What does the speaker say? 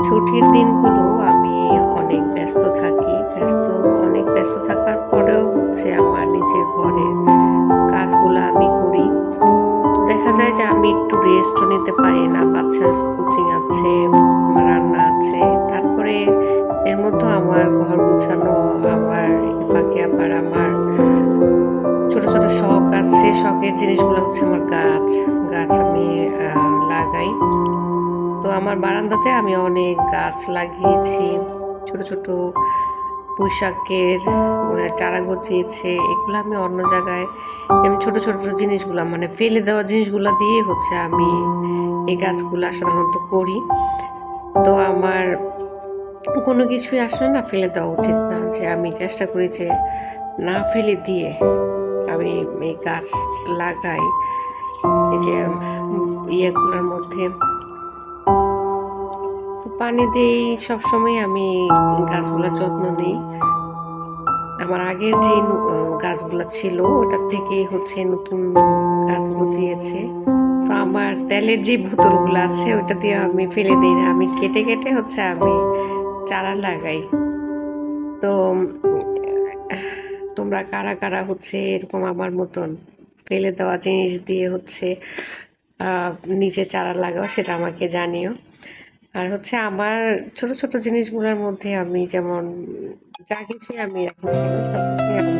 ছুটির দিনগুলো আমি অনেক ব্যস্ত থাকার পরেও আমার নিজের ঘরের কাজগুলো আমি করি। তো দেখা যায় যে আমি একটু রেস্টও নিতে পারি না, বাচ্চার কোচিং আছে, আমার রান্না আছে, তারপরে এর মধ্যে আমার ঘর গোছানো, আবার এ ফাঁকে আবার আমার ছোট ছোট শখ আছে। শখের জিনিসগুলো আমার গাছ গাছ আমি লাগাই। তো আমার বারান্দাতে আমি অনেক গাছ লাগিয়েছি, ছোট ছোট পুঁইশাকের চারা গজিয়েছে। এগুলো আমি অন্য জায়গায় ছোট ছোট জিনিসগুলো মানে ফেলে দেওয়া জিনিসগুলো দিয়ে আমি এই গাছগুলো সাধারণত করি। তো আমার কোনো কিছুই আসলে না ফেলে দেওয়া উচিত না, যে আমি চেষ্টা করি যে না ফেলে দিয়ে আমি এই গাছ লাগাই। এই যে ইয়েগুলোর মধ্যে পানি দিই, সবসময় আমি গাছগুলোর যত্ন নিই। আমার আগের যে গাছগুলো ছিল ওটার থেকে নতুন গাছ গজিয়েছে। তো আমার তেলের যে বোতলগুলো আছে ওটা দিয়ে আমি ফেলে দিই না, আমি কেটে কেটে আমি চারা লাগাই। তো তোমরা কারা কারা এরকম আমার মতন ফেলে দেওয়া জিনিস দিয়ে নিজে চারা লাগাও, সেটা আমাকে জানিও। আর আমার ছোট ছোট জিনিসগুলোর মধ্যে আমি যেমন যা কিছুই আমি এখন সব কিছুই আমি